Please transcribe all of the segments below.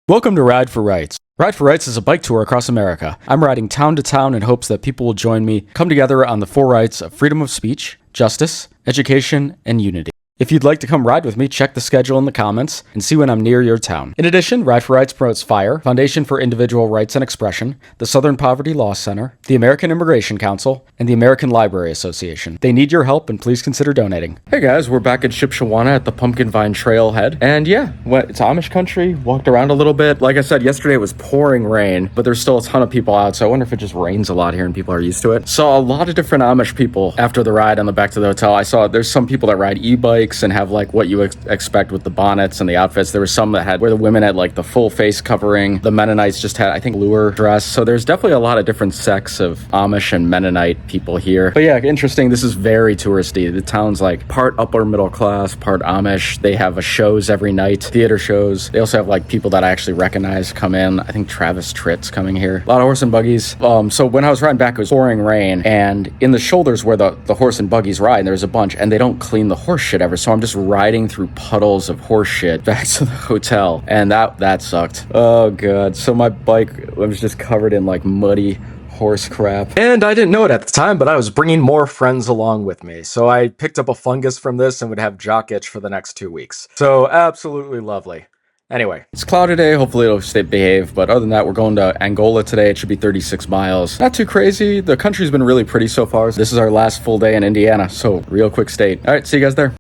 Welcome to Ride for Rights. Ride for Rights is a bike tour across America. I'm riding town to town in hopes that people will join me, come together on the four rights of freedom of speech, justice, education, and unity. If you'd like to come ride with me, check the schedule in the comments and see when I'm near your town. In addition, Ride for Rights promotes FIRE, Foundation for Individual Rights and Expression, the Southern Poverty Law Center, the American Immigration Council, and the American Library Association. They need your help, and please consider donating. Hey guys, we're back at Shipshewana at the Pumpkin Vine Trailhead. And yeah, it's Amish Country, walked around a little bit. Like I said, yesterday it was pouring rain, but there's still a ton of people out, so I wonder if it just rains a lot here and people are used to it. Saw a lot of different Amish people after the ride on the back to the hotel. I saw there's some people that ride e-bikes and have like what you expect with the bonnets and the outfits. There were some that had where the women had like the full face covering. The Mennonites just had, I think, lure dress. So there's definitely a lot of different sects of Amish and Mennonite people here. But yeah, interesting. This is very touristy. The town's like part upper middle class, part Amish. They have shows every night, theater shows. They also have like people that I actually recognize come in. I think Travis Tritt's coming here. A lot of horse and buggies. So when I was riding back, it was pouring rain, and in the shoulders where the horse and buggies ride, there's a bunch, and they don't clean the horse shit ever. So I'm just riding through puddles of horse shit back to the hotel, and that sucked. Oh god. So my bike was just covered in like muddy horse crap, and I didn't know it at the time, but I was bringing more friends along with me, so I picked up a fungus from this and would have jock itch for the next 2 weeks. So absolutely lovely. Anyway, it's cloudy today. Hopefully it'll stay behave, but other than that, we're going to Angola today. It should be 36 miles. Not too crazy. The country's been really pretty so far. This is our last full day in Indiana, so real quick state. All right, see you guys there.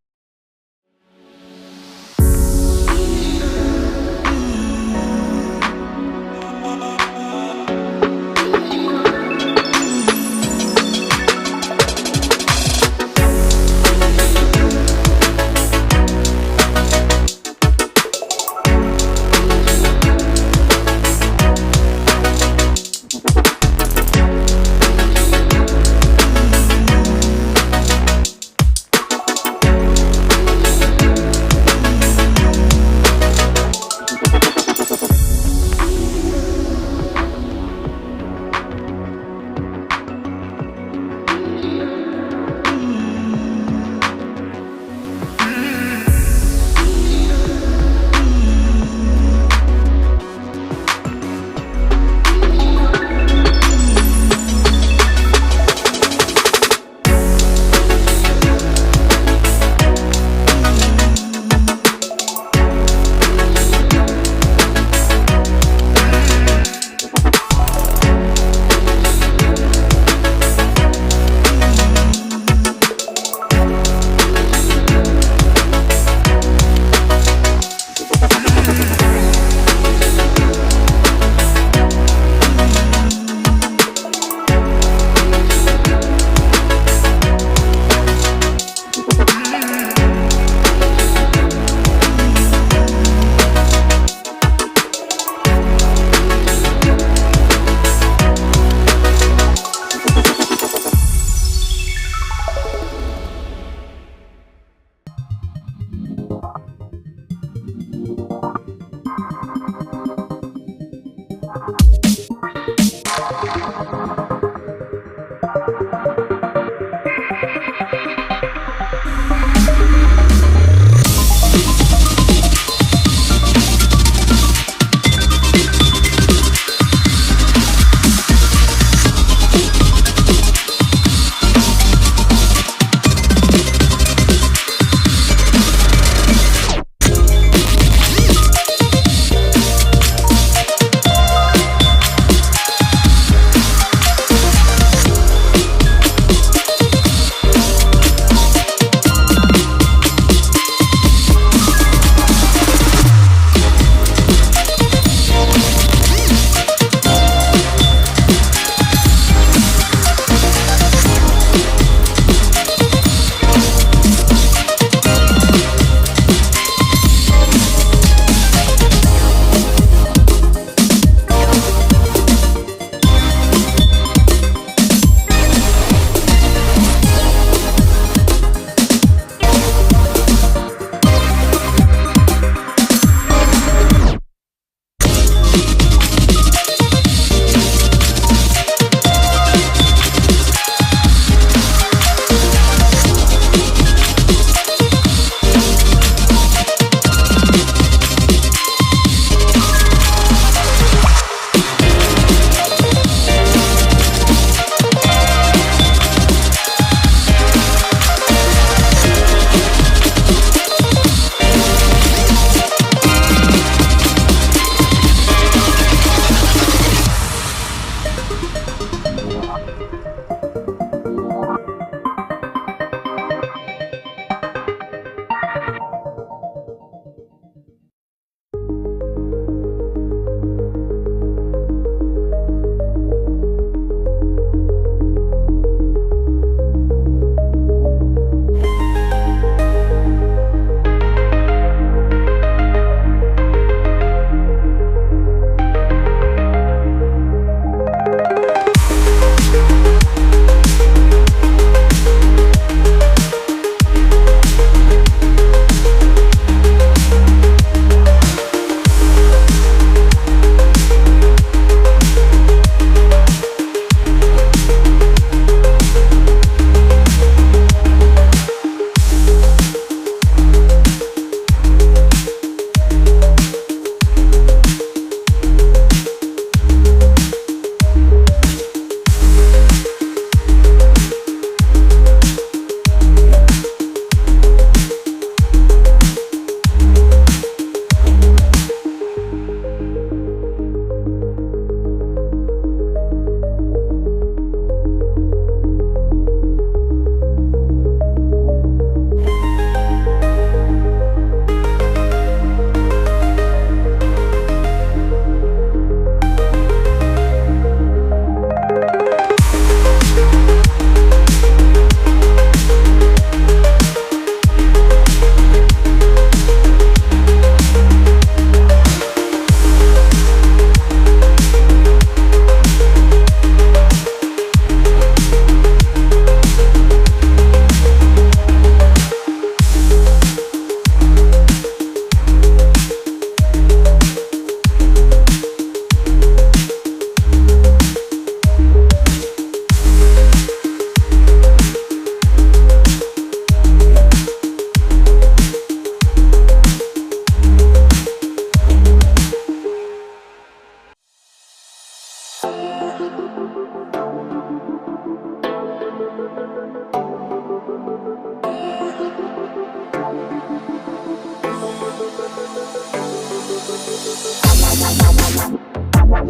Hey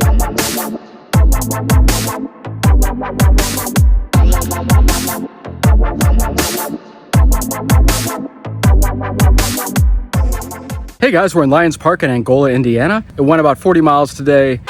guys, we're in Lions Park in Angola, Indiana. It went about 40 miles today.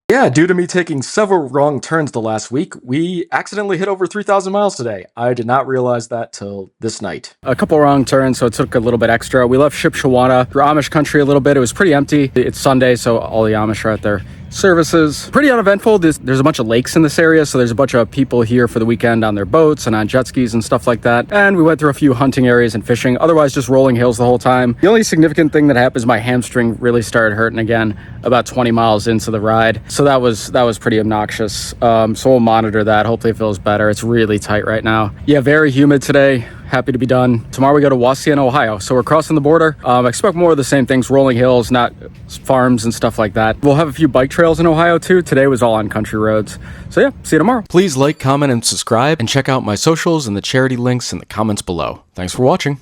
Yeah, due to me taking several wrong turns the last week, we accidentally hit over 3,000 miles today. I did not realize that till this night. A couple wrong turns, so it took a little bit extra. We left Shipshewana through Amish Country a little bit. It was pretty empty. It's Sunday, so all the Amish are at their services. Pretty uneventful. There's a bunch of lakes in this area, so there's a bunch of people here for the weekend on their boats and on jet skis and stuff like that. And we went through a few hunting areas and fishing. Otherwise, just rolling hills the whole time. The only significant thing that happened is my hamstring really started hurting again about 20 miles into the ride. So that was pretty obnoxious. So we'll monitor that. Hopefully it feels better. It's really tight right now. Yeah, very humid today. Happy to be done. Tomorrow we go to Wauseon, Ohio. So we're crossing the border. Expect more of the same things, rolling hills, not farms and stuff like that. We'll have a few bike trails in Ohio too. Today was all on country roads. So yeah, see you tomorrow. Please like, comment, and subscribe, and check out my socials and the charity links in the comments below. Thanks for watching.